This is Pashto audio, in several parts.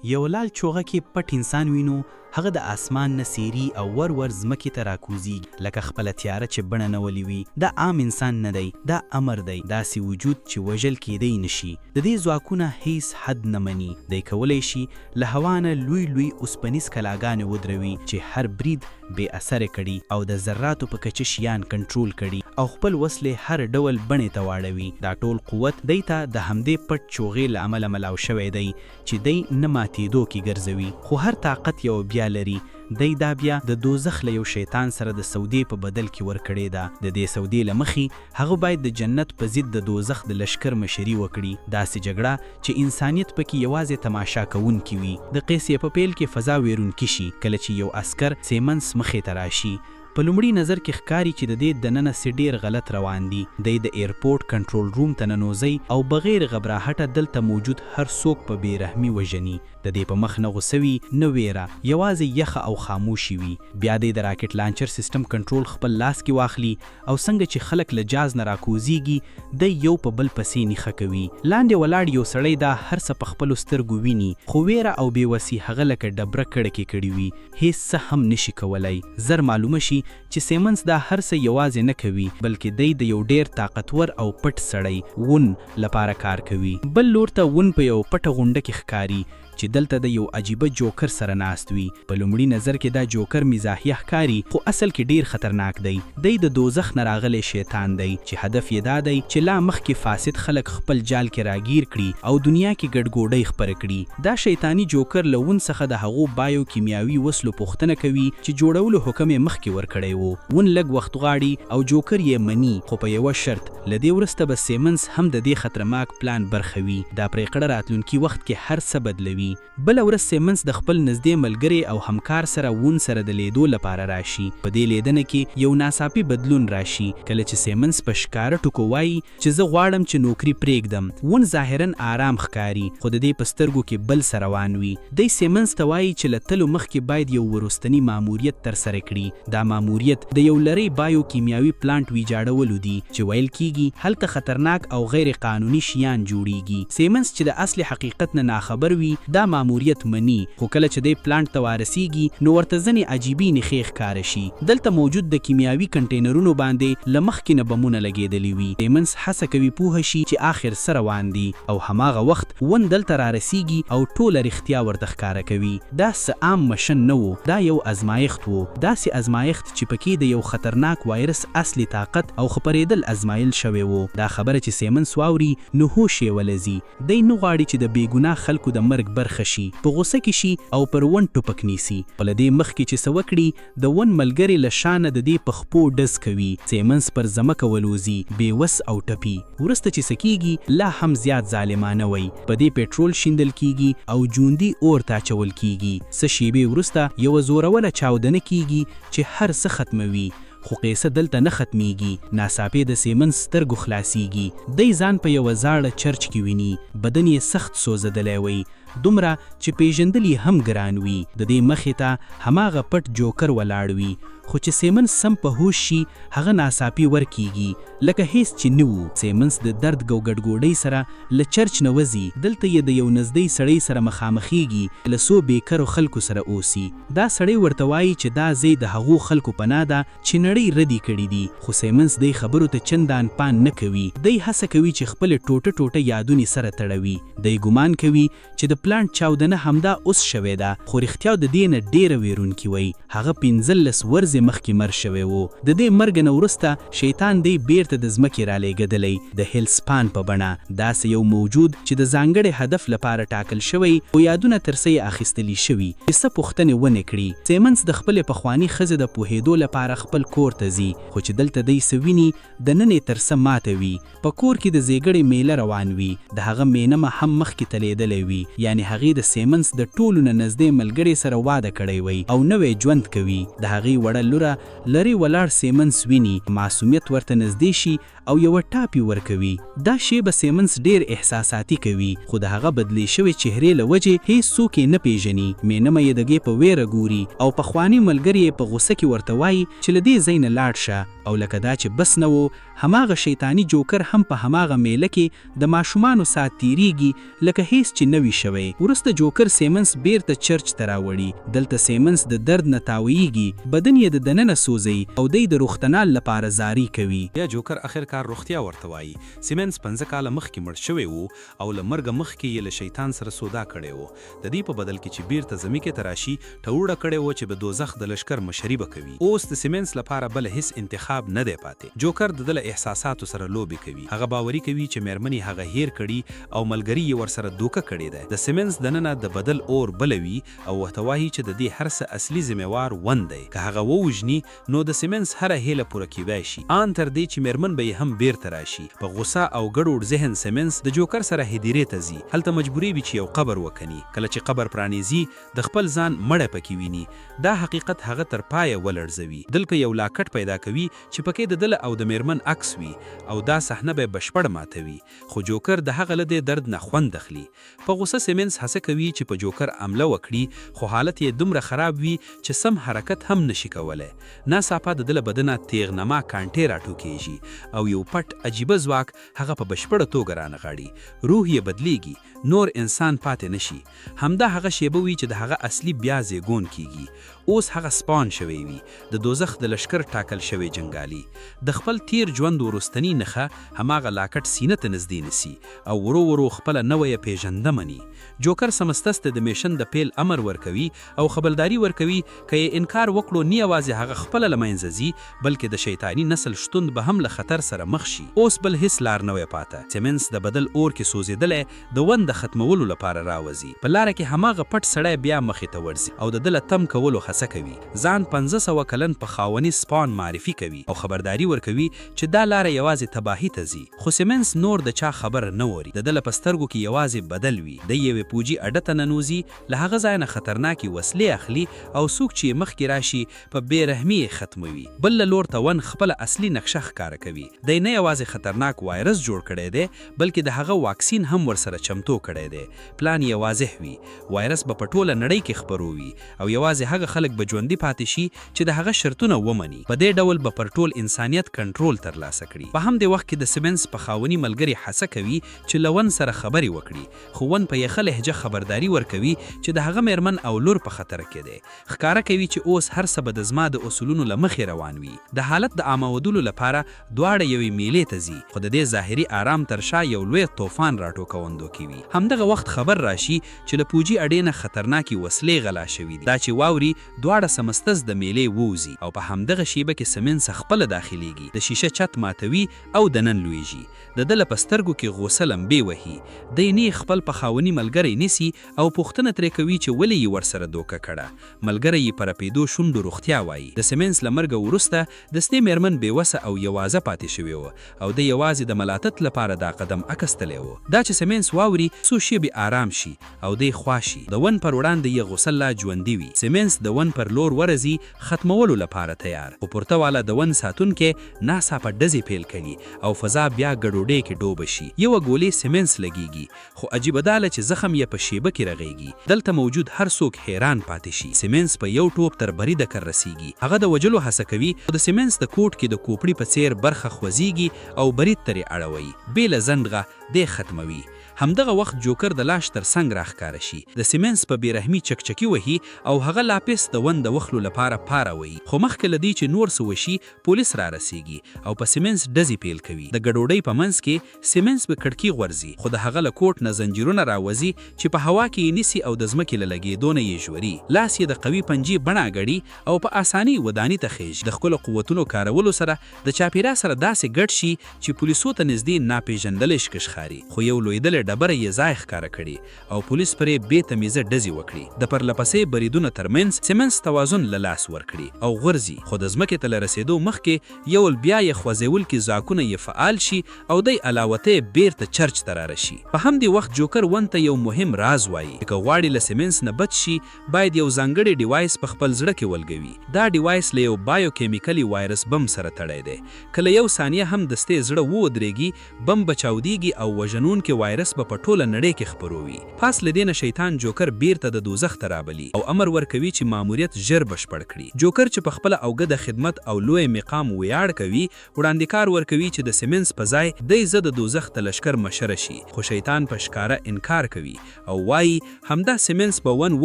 یو لال چوغه کې پټ انسان وینو، هغه د اسمان نه سیری او ور ځمکې ته راکوزیږي لکه خپله تیاره چې بڼه نیولې وي. دا عام انسان نه دی، دا امر دی، داسې وجود چې وژل کیدی نشي. د دې ځواکونه هیڅ حد نه مني. دی کولی شي له هوا نه لوی لوی اوسپنیز کلاګانې ودروي چې هر برید بې اثره کړي او د ذراتو په کچه شیان کنټرول کړي او خپل وسلې هر ډول بڼې ته واړوي. دا ټول قوت دی ته د همدې پټ چوغې له امله ملاو شوی دی چې دی نه ماتېدو کې ګرځوي. خو هر طاقت یو بیا لري. دی دا بیا د دوزخ له یو شیطان سره د سودې په بدل کې ورکړې ده. د دې سودې له مخې هغه باید د جنت په ضد د دوزخ د لشکر مشري وکړي. داسې جګړه چې انسانیت پکې یوازې تماشا کوونکي وي. د قیسې په پیل کې فضا ویرونکي شي کله چې یو عسکر سیمنس مخې ته راشي. په لومړي نظر کې ښکاري چې د دې دننه څه ډیر غلط روان دي. دی د ایرپورټ کنټرول روم ته ننوځي او بغیر غبراهټه دلته موجود هر څوک په بېرحمي وژني. د دې په مخ نه غوسه وي نه ویره، یوازې یخه او خاموشي وي. بیا دی د راکټ لانچر سیستم کنټرول خپل لاس کې واخلي او څنګه چې خلک له جاز نه راکوزیږي دی یو په بل پسې نیخه کوي. لاندې ولاړ یو سړی دا هر څه په خپلو سترګو ویني، خو ویره او بېوسي هغه لکه ډبره کړکې کړي وي، هیڅ څه هم نشي کولی. زر معلومه شي چې سیمنس دا هر څه یوازې نه کوي بلکې دی د یو ډیر طاقتور او پټ سړی ون لپاره کار کوي. بل لور ته ون په یو پټه غونډه کې ښکاري چې دلته د یو عجیبه جوکر سره ناست وي. په لومړي نظر کې دا جوکر مزاحیه ښکاري خو اصل کې ډیر خطرناک دی. دی د دوزخ نه راغلی شیطان دی چې هدف یې دا دی چې لا مخکې فاسد خلک خپل جال کې راګیر کړي او دنیا کې ګډوډۍ خپره کړي. دا شیطانی جوکر له ون څخه د هغو بایو کیمیاوي وسلو پوښتنه کوي چې جوړولو حکم یې مخکې ورکړی و. ون لږ وخت غواړي او جوکر یې مني، خو په یوه شرط، له دې وروسته به سیمنس هم د دې خطرناک پلان برخه وي. دا پرېکړه راتلونکي وخت کې هر څه بدلوي. بله ورځ سیمنس د خپل نږدې ملګري او همکار سره ون سره د لیدو لپاره راشي. په دې لیدنه کې یو ناڅاپي بدلون راشي کله چې سیمنس په ښکاره ټکو وایي چې زه غواړم چې نوکري پرېږدم. ون ظاهرا آرام ښکاري خو د دې په سترګو کې بل څه روان وي. دی سیمنس ته وایي چې له تلو مخکې باید یو وروستني ماموریت ترسره کړي. دا ماموریت د یو لرې بایو کیمیاوي پلانټ ویجاړولو دي چې ویل کیږي هلته خطرناک او غیر قانوني شیان جوړیږي. سیمنس چې د اصلي حقیقت نه ناخبر وي دا ماموریت مني، خو کله چې دی پلانټ ته وارسیږي نو ورته ځینې عجیبي نښې ښکاره شي. دلته موجود د کیمیاوي کنټینرونو باندې له مخکې نه بمونه لګېدلي وي. سیمنس هڅه کوي پوه شي چې آخر څه روان دي او هماغه وخت ون دلته رارسیږي او ټوله رښتیا ورته ښکاره کوي. دا څه عام مشن نه و، دا یو ازمایښت و، داسې ازمایښت چې پکې د یو خطرناک وایرس اصلي طاقت او خپرېدل ازمایل شوی و. دا خبره چې سیمنس واوري نو هوش یې ولځي. دی نه غواړي چې د بېګناه خلکو د مرګ برخه شي، په غوسه کې شي او پر ون ټوپک نیسي. خو له دې مخکې چې څه وکړي د ون ملګري له شانه د دې په خپو ډز کوي. سیمنس پر ځمکه ولوځي بېوس او ټپي. وروسته چې څه کیږي لا هم زیات ظالمانه وی. په دې پټرول شیندل کیږي او جوندي اور ته اچول کیږي. څه شیبې وروسته یوه زوروره چاودنه کیږي چې هر څه ختموي. خو قیسه دلته نه ختمیږي. ناڅاپي د سیمنس سترګو خلاصیږي. دی ځان په یوه زاړه چرچ کې ویني. بدن یې سخت سوځېدلی وی، دومره چې پیژندل یې هم ګران وي. د دې مخې ته هماغه پټ جوکر ولاړ وي. خو چې سیمنس سم په هوش شي هغه ناڅاپي ورکیږي لکه هیڅ چې نه وو. سیمنس د درد او ګډوډۍ سره له چرچ نه وځي. دلته یې د یو نږدې سړی سره مخامخیږي له څو بېکرو خلکو سره اوسي. دا سړی ورته وایي چې دا ځای د هغو خلکو پناه ده چې نړۍ ردي کړي دي. خو سیمنس دی خبرو ته چندان پان نه کوي. دی هڅه کوي چې خپل ټوټه ټوټه یادونې سره تړوي. دی ګمان کوي چې د پلانټ چاودنه همدا اوس شوې ده، خو رښتیا د دې نه ډیره ویرونکې وی. هغه 15 ورځې مخکې مړ شوی و. د دې مرګ نه وروسته شیطان دی بیرته د ځمکې رالیږدلی د هیلسپان په بڼه. داسې یو موجود چې د ځانګړي هدف لپاره ټاکل شوی او یادونه تر څه یې اخیستلي شوي چې څه پوښتنې ونه کړي. سیمنس د خپلې پخواني ښځې د پوهېدو لپاره خپل کور ته ځي، خو چې دلته دی څه ویني د نن یې تر څه ماته وي. په کور کې د زیږړې میله روان وي. د هغه مینمه هم مخکې تلېدلی وي، یعنې هغې د سیمنس د ټولو نه نږدې ملګري سره واده کړی وی او نوی ژوند کوي. د هغې وړه لوره لرې ولاړ سیمنس ویني. معصومیت ورته نږدې شي او یوه ټاپي ورکوي. دا شیبه سیمنس ډیر احساساتي کوي، خو د هغه بدلی شوې چهرې له وجې هیڅ څوک یې نه پیژني. مینمه یې د دې په ویره ګوري او پخواني ملګري یې په غوسه کې ورته وایي چې له دې ځای نه لاړ شه، او لکه دا چې بس نه و هماغه شیطانی جوکر هم په هماغه میله کې د ماشومانو سات تیریږي لکه هیڅ چې نوي شوی. وروسته جوکر سیمنز بیرته چرچ ته راوړي. دلته سیمنز د درد نه تاویږي، بدن یې د دننه سوځي او دی د روغتنال لپاره زاری کوي. بیا جوکر اخر کار روغتیا ورته وایي. سیمنز 15 کاله مخکې مړ شوی و او له مرګه مخکې یې له شیطان سره سودا کړی و. د دې په بدل کې چې بیرته زمکې ته راشي ټوړه کړی و چې به دوزخ د لشکر مشري به کوي. اوس د سیمنز لپاره بل هیڅ انتخاب نه دی پاتې. جوکر د له احساساتو سره لوبي کوي. هغه باوري کوي چې مېرمنې هغه هیر کړي او ملګری یې ورسره دوکه کړې ده. د سیمنز دننه د بدل اور بلوي او ورته وایي چې د دې هر څه اصلي ذمہوار ون دی. که هغه ووژني نو د سیمنز هره هیله پوره کیدای شي، ان تر دې چې مېرمن به یې هم بیرته راشي. په غوسه او ګډوډ ذهن سیمنز د جوکر سره هدیرې ته ځي. هلته مجبوري وي چې یو قبر وکني. کله چې قبر پرانیزي د خپل ځان مړه پکې ویني. دا حقیقت هغه تر پایه ولړزوي. دلته یو لاکټ پیدا کوي چې پکې د دل او د مېرمن عکس وي او دا صحنه به بشپړ ماتوي. خو جوکر د هغه له درد نه خوند اخلي. په غوسه سیمنز هڅه کوي چې په جوکر حمله وکړي، خو حالت یې دومره خراب وي چې سم حرکت هم نشي کولای. ناڅاپه د دل بدنه تیغنما کانټې راټوکېږي او یو پټ عجیبه ځواک هغه په بشپړه توګه رانغاړي. روح یې بدلیږي، نور انسان پاتې نشي. همدا هغه شیبه وي چې د هغه اصلي بیا زیږون کیږي. اوس هغه سپان شوی وي، د دوزخ د لشکر ټاکل شوی جنگالي. د خپل تیر ژوند ورستنی نخه هماغه لاکټ سینه ته نږدې نسی او ورو ورو خپل نوې پیژنده مني. جوکر سمستست د میشن د پیل امر ورکوي او خبرداري ورکوي که یې انکار وکړو نه یوازې هغه خپل لمنځه ځي بلکې د شیطانی نسل شتون به هم له خطر سره مخ شي. اوس بل هیڅ لار نه وي پاته. سیمنز د بدل اور کې سوځېدلی د ون د ختمولو لپاره راوځي. په لاره کې هماغه پټ سړی بیا مخې ته ورځي او د دل تم کولو هڅه کوي. ځان 1500 کلن په خاوني سپان معرفي کوي او خبرداري ورکوي چې دا لار یوازې تباهي ته ځي. خو سیمنز نور د چا خبر نه ووري. د دل په سترګو کې یوازې بدل وي. د یوې پوجي اډه ته ننوځي، له هغه ځای نه خطرناکې وسلې اخلي او څوک چې مخکې راشي په بې رحمي یې ختموي. بل لور ته ون خپل اصلي نقشه ښکاره کوي. دی نه یوازې خطرناک وایرس جوړ کړی دی بلکې د هغه واکسین هم ورسره چمتو کړی دی. پلان یې واضح وي. وایرس به په ټوله نړۍ کې خپروي او یوازې هغه خلک به ژوندي پاتې شي چې د هغه شرطونه ومني. په دې ډول به پر ټول انسانیت کنټرول ترلاسه کړي. په همدې وخت کې د سیمنز په خاوني ملګري هڅه کوي چې له ون سره خبرې وکړي، خو ون په یخه لهجه خبرداري ورکوي چې د هغه مېرمن او لور په خطر کې دی. ښکاره کوي چې اوس هر څه به د زما د اصولونو له مخې روان وي. د حالت د عامودلو لپاره دواړه یوې میلې ته ځي، خو د دې ظاهري آرام تر شا یو لوی طوفان راټوکوندو کوي. همدغه وخت خبر راشي چې له پوجي اډې نه خطرناکې وسلې غلا شوي دي. دا چې واوري دواړه سمستس د میلې ووځي او په همدغه شیبه کې سیمنز خپله داخليږي. د شیشه چت ماتوي او دنن لویږي. د دل په سترګو کې غوسه لمبې وهي. دی نه خپل په خاوني ملګری نیسي او پوښتنه ترې کوي چې ولې یې ورسره دوکه کړه. ملګری یې په رپېدو شونډو روغتیا وایي. د سیمنز له مرګه وروسته د ستې مېرمن بېوسه او یوازه پاتې شوې وه او د یوازې د ملاتت لپاره دا قدم اخیستلی و. دا چې سیمنز واوري څو شېبې آرام شي او دی خوا شي. د ون پر وړاندې یې غوسه لا ژوندي وي. سیمنز د ون پر لور ورځي ختمولو لپاره تیار. خو پورته والا د ون ساتونکې ناڅاپه ډزې پیل کوي او فضا بیا ګډوډۍ کې ډوبه شي. یوه ګولۍ سیمنز لګیږي، خو عجیبه دا چې زخم یې په شیبه کې رغیږي. دلته موجود هر څوک حیران پاتې شي. سیمنز په یو ټوپ تر برید کر رسیږي. هغه د وجلو هڅه کوي، خو د سیمنز د کوټ کې د کوپړي په څیر برخه خوځيږي او برید ترې اړوي. بې له زنډغه دی ختموي. همدغه وخت جوکر د لاش تر څنګ راښکاره شي. د سیمنز په بېرحمي چکچکي وهي او هغه لاپس د ون د وخلو لپاره پاروي. خو مخکې له دې چې نور څه وشي پولیس را رسیږي او په سیمنز ډزې پیل کوي. د ګډوډۍ په منځ کې سیمنز په کړکۍ غورځي، خو د هغه له کوټ نه زنجیرونه راوځي چې په هوا کې یې نیسي او د ځمکې له لګېدو نه یې ژوري. لاس یې د قوي پنجې بڼه ګړي او په اساني وداني ته خیژي. د خپلو قوتونو کارولو سره د چاپیرا سره داسې ګډ شي چې پولیسو ته نږدې ناپېژندلی شکش ښکاري. خو یو لوېدلې ډبره یې ځای ښکاره کړي او پولیس پرې بې تمیزه ډزې وکړي. د پرلپسې بریدونو ترمنځ سیمنز توازن له لاس ورکړي او غورځي، خو د ځمکې ته له رسېدو مخکې یو بیا یې خوځېدونکي ځواکونه یې فعال شي او دی علاوتې بیرته چرچ ته رارسي. په همدې وخت جوکر ون ته یو مهم راز وایي. که غواړي له سیمنز نه بچ شي باید یو ځانګړی ډیوایس په خپل زړه کې ولګوي. دا ډیوایس له یو بایو کیمیکلي وایرس بم سره تړی دی. کله یو ثانیه هم د ستې زړه ودرېږي بم به چاودېږي او وژنونکي وایرس وایرس به په ټوله نړۍ کې خپروي. پاس له دې نه شیطان جوکر بیرته د دوزخ ته رابلي او امر ورکوي چې ماموریت ژر بشپړ کړي. جوکر چې په خپله اوږده خدمت او لوی مقام ویاړ کوي، وړاندیکار ورکوي چې د سیمنز په ځای دی زه د دوزخ د لشکر مشره شي، خو شیطان په ښکاره انکار کوي او وایي همدا سیمنز به ون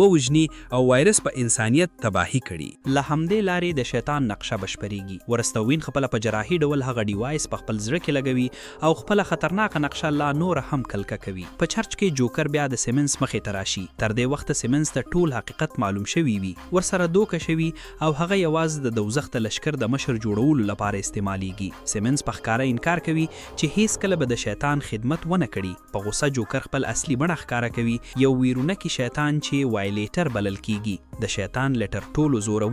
ووژني او وایرس په انسانیت تباهي کړي. له همدې لارې د شیطان نقشه بشپړیږي. ورسته وین خپله په جراحي ډول هغه ډیوایس په خپل زړه کې لګوي او خپله خطرناکه نقشه لا نور هم کلکه کوي. په چرچ کې جوکر بیا د سیمنز مخې ته راشي. تر دې وخته سیمنز ته ټول حقیقت معلوم شوی وي، ورسره دوکه شوي او هغه یوازې د دوزخ د لشکر د مشر جوړولو لپاره استعمالیږي. سیمنز په ښکاره انکار کوي چې هیڅ کله به د شیطان خدمت ونه کړي. په غوسه جوکر خپل اصلي بڼه ښکاره کوي، یو ویرونکي شیطان چې وایلیټر بلل کیږي، د شیطان لیټر ټولو زورو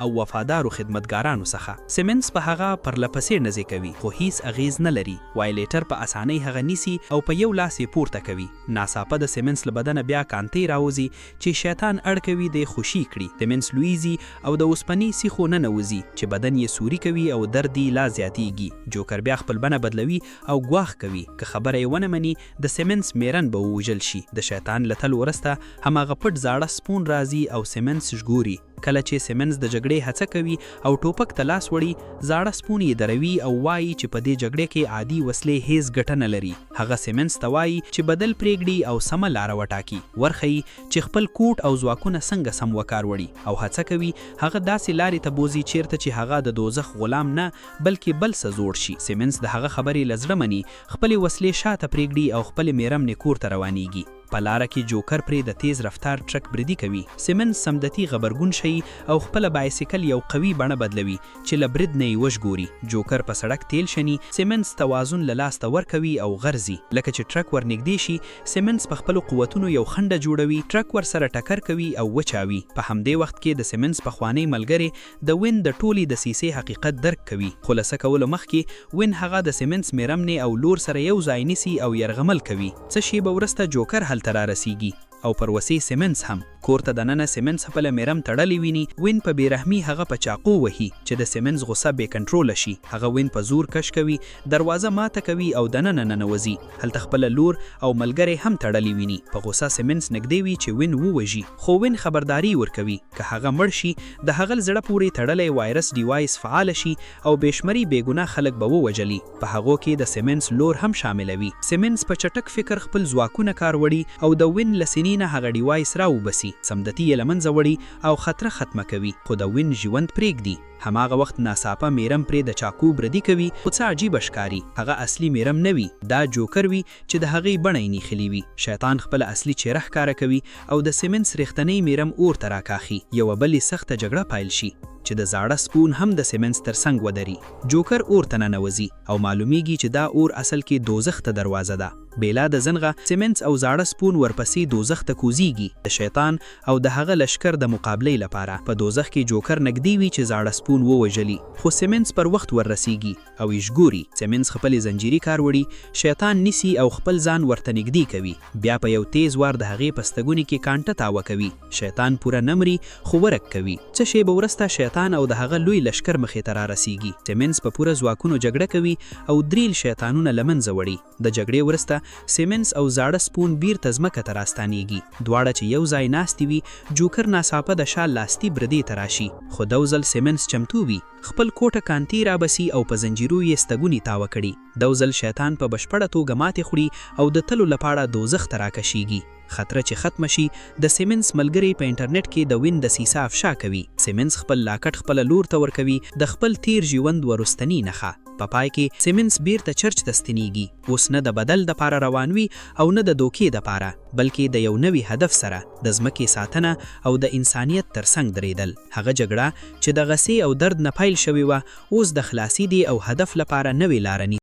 او وفادارو خدمتګارانو څخه. سیمنز په هغه پرلپسې نزې کوي خو هیڅ اغیز نه لري. وایلیټر په اسانۍ هغه نیسي او په یو لاس یې پورته کوي. ناڅاپه د سیمنز له بدنه بیا کانتۍ راوځي چې شیطان اړ کوي د خوشي کړي. سیمنز لویزي او د اوسپنې سیخو ننوځي چې بدن یې سوري کوي او درد یې لا زیاتیږي. جوکر بیا خپل بڼه بدلوي او ګواښ کوي که خبره یې ونه مني د سیمنز میرن به ووژل شي. د شیطان له تل وروسته هماغه پټ زاړه سپون راځي او سیمنز ژغوري. کله چې سیمنز د جګړې هڅه کوي او ټوپک ته لاس وړي، زاړه سپون یې دروي او وایي چې په دې جګړې کې عادي وسلې هیڅ ګټه نه لري. هغه سیمنز ته وایي چې بدل پرېږدي او سمه لاره وټاکي. ورښیي چې خپل کوټ او ځواکونه څنګه سم وکار وړي او هڅه کوي هغه داسې لارې ته بوزي چیرته چې هغه د دوزخ غلام نه بلکې بل څه زوړ شي. سیمنز د هغه خبرې له زړه مني، خپلې وسلې شاته پرېږدي او خپلې میرمنې کور ته روانیږي. په لاره کې جوکر پرې د تیز رفتار ټرک بریدي کوي. سیمنز سمدتي غبرګون شي او خپله بایسیکل یو قوي بڼه بدلوي چې له برید نه یې وژغوري. جوکر په سړک تیل شني، سیمنز توازن له لاسته ورکوي او غرزي. لکه چې ټرک ورنږدې شي، سیمنز په خپلو قوتونو یو خنډه جوړوي، ټرک ورسره ټکر کوي او وچاوي. په همدې وخت کې د سیمنز پخوانی ملګری د وین د ټولې دسیسې حقیقت درک کوي. خو له څه کولو مخکې وین هغه د سیمنز میرمنې او لور سره یو ځای نیسي او یرغمل کوي. څه شیبه وروسته جوکر هلته را رسیږي او پر وسې سیمنز هم. کور ته دننه سیمنز خپله میرم تړلې ویني. وین په بېرحمي هغه په چاقو وهي چې د سیمنز غصه بې کنټروله شي. هغه وین په زور کش کوي، دروازه ماته کوي او دننه ننوځي. هلته خپله لور او ملګری هم تړلې ویني. په غصه سیمنز نږدې وي چې وین ووژي، خو وین خبرداري ورکوي که هغه مړ شي د هغه زړه پورې تړلی وایرس ډیوایس فعال شي او بېشمري بېګناه خلک به ووژلي. په هغو کې د سیمنز لور هم شاملوي. سیمنز په چټک فکر خپل ځواکونه کار وړي او د وین له سینې نه هغه ډیوایس راوبسي. سمدتي یې له منځه وړي او خطره ختمه کوي، خو د وین ژوند پرېږدي. هماغه وخت ناڅاپه میرم پرې د چاقو بردي کوي، خو څه عجیبه ښکاري. هغه اصلي میرم نه وي، دا جوکر وي چې د هغې بڼه یې نیخلې وي. شیطان خپله اصلي چهره ښکاره کوي او د سیمنز رښتنۍ میرم اور ته راکاخي. یوه بلې سخته جګړه پیل شي چې د زاړه سپون هم د سیمنز تر څنګ ودري. جوکر اور ته ننوځي او معلومیږي چې دا اور اصل کې دوزخ ته دروازه ده. بیلا د زنغه سیمنز او زاړه سپون ورپسې دوزخ ته کوزیږي د شیطان او د هغه لشکر د مقابلې لپاره. په دوزخ کې جوکر نږدې وي چې زاړه سپون ووژلي، خو سیمنز پر وخت وررسیږي او یې ژغوري. سیمنز خپلې زنجیري کار وړي، شیطان نیسي او خپل ځان ورته نږدې کوي. بیا په یو تیز وار د هغې په ستګوني کې کانټه تاوه کوي. شیطان پوره نمري خو ورک کوي. څه شیبه وروسته شیطان او د هغه لوی لشکر مخې ته را رسیږي. سیمنز په پوره ځواکونو جګړه کوي او دریل شیطانونه له منځه وړي. د جګړې وروسته سیمنز او زاړه سپون بیرته ځمکه ته راستانیږي. دواړه چې یو ځای ناستې وي، جوکر ناڅاپه د شا لاستي بردې ته راشي، خو دو ځل سیمنز چمتو وي. خپل کوټه کانتي رابسي او په زنجیرو یې ستګوني تاوه کړي. دو ځل شیطان په بشپړه توګه ماتې خوري او د تلو لپاره دوزخ ته راکشیږي. خطره چې ختم شي، د سیمنز ملګری په انټرنیټ کې د وین دسیسه افشا کوي. سیمنز خپل لاکټ خپله لور ته ورکوي، د خپل تیر ژوند وروستنی نښه. په پای کې سیمنز بیرته چرچ ته ستنیږي، اوس نه د بدل دپاره روان وي او نه د دوکې دپاره، بلکې د یو نوي هدف سره د ځمکې ساتنه او د انسانیت ترڅنګ درېدل. هغه جګړه چې د غصې او درد نه پیل شوې وه، اوس د خلاصي دی او هدف لپاره نوې لاره